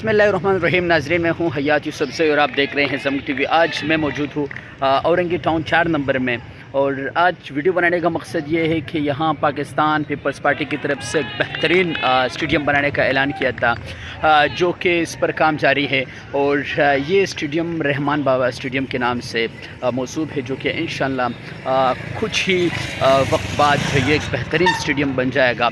बिस्मिल्लाहिर्रहमानिर्रहीम। नाज़रीन, मैं हूँ हयात यूसुफ से और आप देख रहे हैं ज़मक टीवी। आज मैं मौजूद हूँ औरंगी टाउन 4 नंबर में, और आज वीडियो बनाने का मकसद ये है कि यहाँ पाकिस्तान पीपल्स पार्टी की तरफ से एक बेहतरीन स्टेडियम बनाने का ऐलान किया था, जो कि इस पर काम जारी है। और ये स्टेडियम रहमान बाबा स्टेडियम के नाम से मौसूब है, जो कि इंशाअल्लाह कुछ ही वक्त बाद ये एक बेहतरीन स्टेडियम बन जाएगा।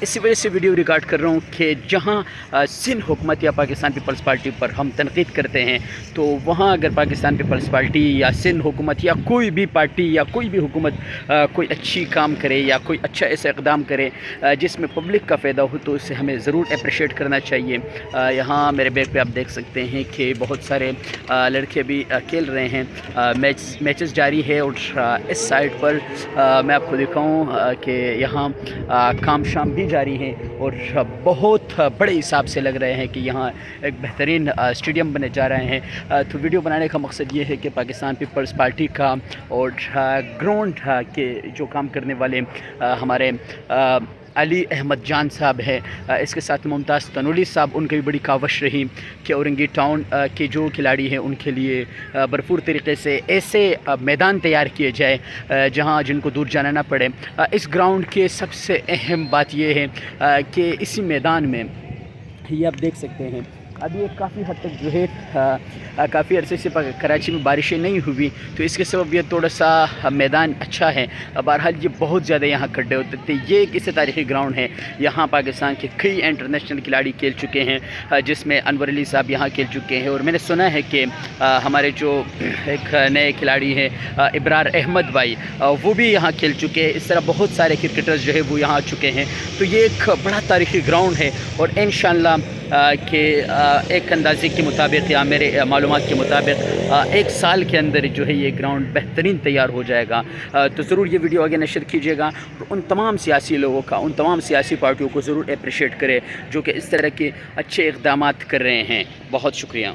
इसी वजह से वीडियो रिकॉर्ड कर रहा हूँ कि जहाँ सिंध हुकूमत या पाकिस्तान पीपल्स पार्टी पर हम तनकीद करते हैं, तो वहाँ अगर पाकिस्तान पीपल्स पार्टी या सिंध हुकूमत या कोई भी पार्टी या कोई भी हुकूमत कोई अच्छी काम करे या कोई अच्छा ऐसा इक़दाम करे जिसमें पब्लिक का फ़ायदा हो, तो उसे हमें ज़रूर अप्रिशिएट करना चाहिए। यहाँ मेरे बैग पे आप देख सकते हैं कि बहुत सारे लड़के भी खेल रहे हैं, मैचेस जारी है। और इस साइड पर मैं आपको दिखाऊं कि यहाँ काम शाम भी जारी है, और बहुत बड़े हिसाब से लग रहे हैं कि यहाँ एक बेहतरीन स्टेडियम बने जा रहे हैं। तो वीडियो बनाने का मकसद ये है कि पाकिस्तान पीपल्स पार्टी का और ग्राउंड के जो काम करने वाले हमारे अली अहमद जान साहब है, इसके साथ मुमताज़ तनोली साहब, उनकी भी बड़ी कावश रही कि औरंगी टाउन के जो खिलाड़ी हैं उनके लिए भरपूर तरीके से ऐसे मैदान तैयार किए जाए जहां जिनको दूर जाना ना पड़े। इस ग्राउंड के सबसे अहम बात यह है कि इसी मैदान में ये आप देख सकते हैं, अभी ये काफ़ी हद तक जो है काफ़ी अरसे से कराची में बारिशें नहीं हुई, तो इसके सबब ये थोड़ा सा मैदान अच्छा है। बहरहाल ये बहुत ज़्यादा यहाँ खड्डे होते थे। ये एक इससे तारीख़ी ग्राउंड है, यहाँ पाकिस्तान के कई इंटरनेशनल खिलाड़ी खेल चुके हैं, जिसमें अनवर अली साहब यहाँ खेल चुके हैं। और मैंने सुना है कि हमारे जो एक नए खिलाड़ी हैं इब्रार अहमद भाई, वो भी यहाँ खेल चुके हैं। इस तरह बहुत सारे क्रिकेटर्स जो है वो यहाँ आ चुके हैं। तो ये एक बड़ा तारीख़ी ग्राउंड है, और इंशाअल्लाह कि एक अंदाज़े के मुताबिक या मेरे मालूमात के मुताबिक 1 साल के अंदर जो है ये ग्राउंड बेहतरीन तैयार हो जाएगा। तो ज़रूर ये वीडियो आगे नशर कीजिएगा, और उन तमाम सियासी लोगों का, उन तमाम सियासी पार्टियों को ज़रूर अप्रिशिएट करें जो कि इस तरह के अच्छे इक़दामात कर रहे हैं। बहुत शुक्रिया।